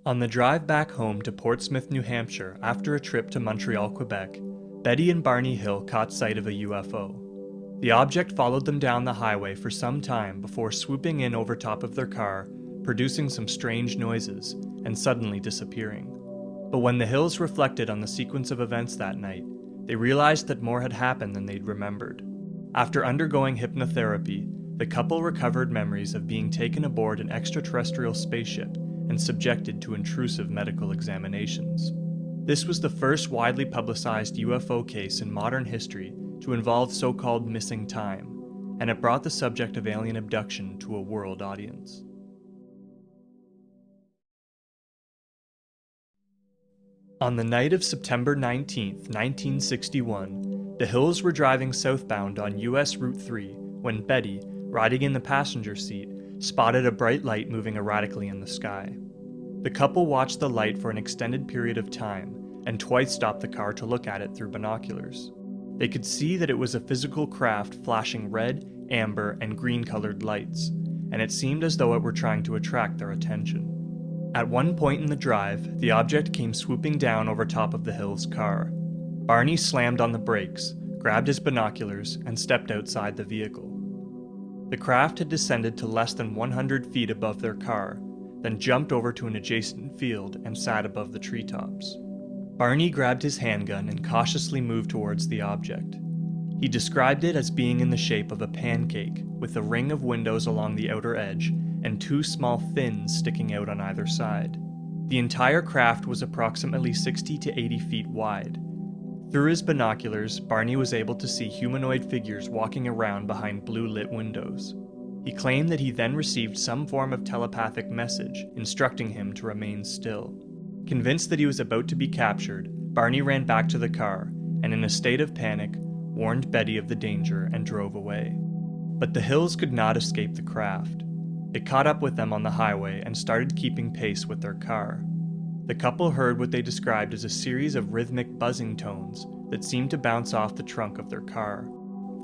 On the drive back home to Portsmouth, New Hampshire, after a trip to Montreal, Quebec, Betty and Barney Hill caught sight of a UFO. The object followed them down the highway for some time before swooping in over top of their car, producing some strange noises, and suddenly disappearing. But when the Hills reflected on the sequence of events that night, they realized that more had happened than they'd remembered. After undergoing hypnotherapy, the couple recovered memories of being taken aboard an extraterrestrial spaceship and subjected to intrusive medical examinations. This was the first widely publicized UFO case in modern history to involve so-called missing time, and it brought the subject of alien abduction to a world audience. On the night of September 19, 1961, the Hills were driving southbound on US Route 3 when Betty, riding in the passenger seat, spotted a bright light moving erratically in the sky. The couple watched the light for an extended period of time and twice stopped the car to look at it through binoculars. They could see that it was a physical craft flashing red, amber, and green-colored lights, and it seemed as though it were trying to attract their attention. At one point in the drive, the object came swooping down over top of the Hills' car. Barney slammed on the brakes, grabbed his binoculars, and stepped outside the vehicle. The craft had descended to less than 100 feet above their car, then jumped over to an adjacent field and sat above the treetops. Barney grabbed his handgun and cautiously moved towards the object. He described it as being in the shape of a pancake, with a ring of windows along the outer edge and two small fins sticking out on either side. The entire craft was approximately 60 to 80 feet wide. Through his binoculars, Barney was able to see humanoid figures walking around behind blue-lit windows. He claimed that he then received some form of telepathic message instructing him to remain still. Convinced that he was about to be captured, Barney ran back to the car and, in a state of panic, warned Betty of the danger and drove away. But the Hills could not escape the craft. It caught up with them on the highway and started keeping pace with their car. The couple heard what they described as a series of rhythmic buzzing tones that seemed to bounce off the trunk of their car.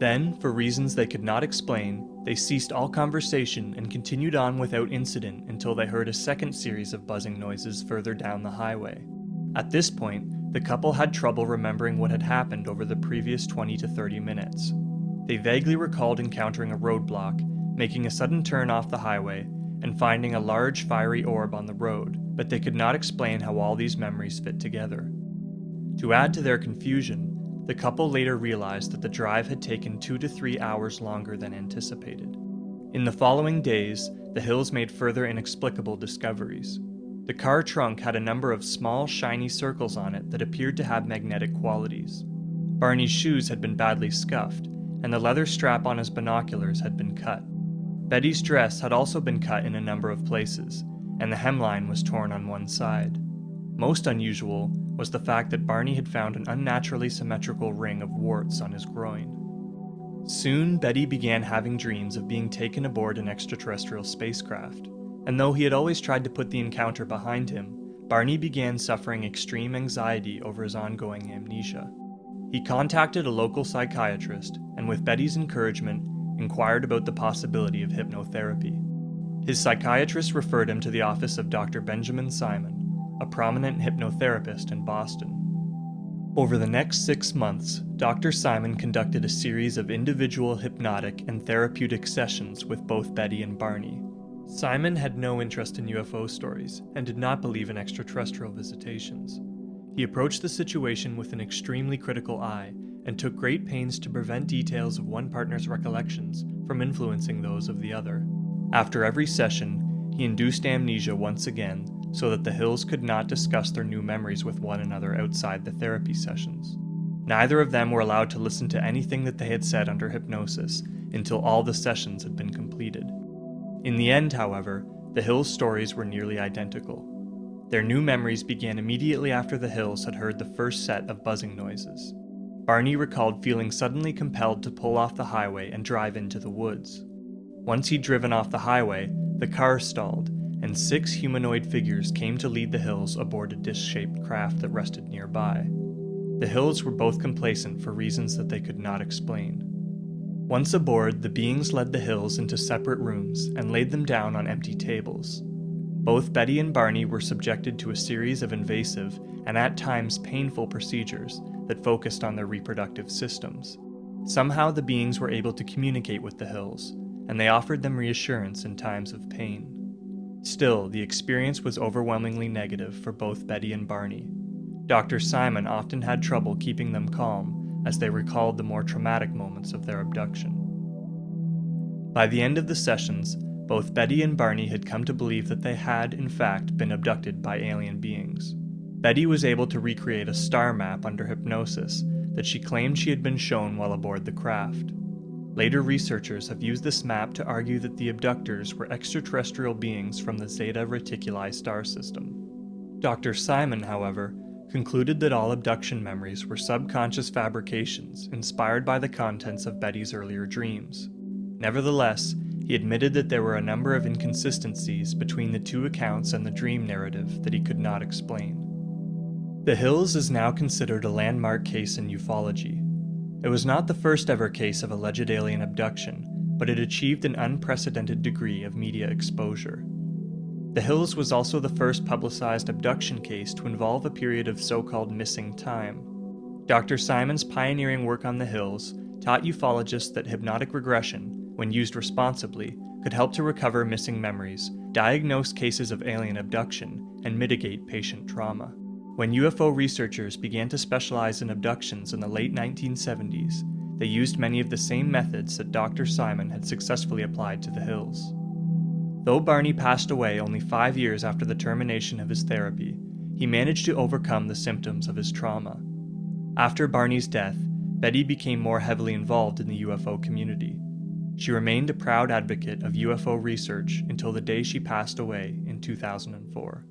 Then, for reasons they could not explain, they ceased all conversation and continued on without incident until they heard a second series of buzzing noises further down the highway. At this point, the couple had trouble remembering what had happened over the previous 20 to 30 minutes. They vaguely recalled encountering a roadblock, making a sudden turn off the highway, and finding a large fiery orb on the road, but they could not explain how all these memories fit together. To add to their confusion, the couple later realized that the drive had taken 2 to 3 hours longer than anticipated. In the following days, the Hills made further inexplicable discoveries. The car trunk had a number of small, shiny circles on it that appeared to have magnetic qualities. Barney's shoes had been badly scuffed, and the leather strap on his binoculars had been cut. Betty's dress had also been cut in a number of places, and the hemline was torn on one side. Most unusual was the fact that Barney had found an unnaturally symmetrical ring of warts on his groin. Soon, Betty began having dreams of being taken aboard an extraterrestrial spacecraft, and though he had always tried to put the encounter behind him, Barney began suffering extreme anxiety over his ongoing amnesia. He contacted a local psychiatrist, and with Betty's encouragement, inquired about the possibility of hypnotherapy. His psychiatrist referred him to the office of Dr. Benjamin Simon, a prominent hypnotherapist in Boston. Over the next 6 months, Dr. Simon conducted a series of individual hypnotic and therapeutic sessions with both Betty and Barney. Simon had no interest in UFO stories and did not believe in extraterrestrial visitations. He approached the situation with an extremely critical eye and took great pains to prevent details of one partner's recollections from influencing those of the other. After every session, he induced amnesia once again so that the Hills could not discuss their new memories with one another outside the therapy sessions. Neither of them were allowed to listen to anything that they had said under hypnosis until all the sessions had been completed. In the end, however, the Hills' stories were nearly identical. Their new memories began immediately after the Hills had heard the first set of buzzing noises. Barney recalled feeling suddenly compelled to pull off the highway and drive into the woods. Once he'd driven off the highway, the car stalled, and 6 humanoid figures came to lead the Hills aboard a disc-shaped craft that rested nearby. The Hills were both complacent for reasons that they could not explain. Once aboard, the beings led the Hills into separate rooms and laid them down on empty tables. Both Betty and Barney were subjected to a series of invasive and at times painful procedures that focused on their reproductive systems. Somehow the beings were able to communicate with the Hills, and they offered them reassurance in times of pain. Still, the experience was overwhelmingly negative for both Betty and Barney. Dr. Simon often had trouble keeping them calm as they recalled the more traumatic moments of their abduction. By the end of the sessions, both Betty and Barney had come to believe that they had, in fact, been abducted by alien beings. Betty was able to recreate a star map under hypnosis that she claimed she had been shown while aboard the craft. Later researchers have used this map to argue that the abductors were extraterrestrial beings from the Zeta Reticuli star system. Dr. Simon, however, concluded that all abduction memories were subconscious fabrications inspired by the contents of Betty's earlier dreams. Nevertheless, he admitted that there were a number of inconsistencies between the two accounts and the dream narrative that he could not explain. The Hills is now considered a landmark case in ufology. It was not the first ever case of alleged alien abduction, but it achieved an unprecedented degree of media exposure. The Hills was also the first publicized abduction case to involve a period of so-called missing time. Dr. Simon's pioneering work on the Hills taught ufologists that hypnotic regression, when used responsibly, could help to recover missing memories, diagnose cases of alien abduction, and mitigate patient trauma. When UFO researchers began to specialize in abductions in the late 1970s, they used many of the same methods that Dr. Simon had successfully applied to the Hills. Though Barney passed away only 5 years after the termination of his therapy, he managed to overcome the symptoms of his trauma. After Barney's death, Betty became more heavily involved in the UFO community. She remained a proud advocate of UFO research until the day she passed away in 2004.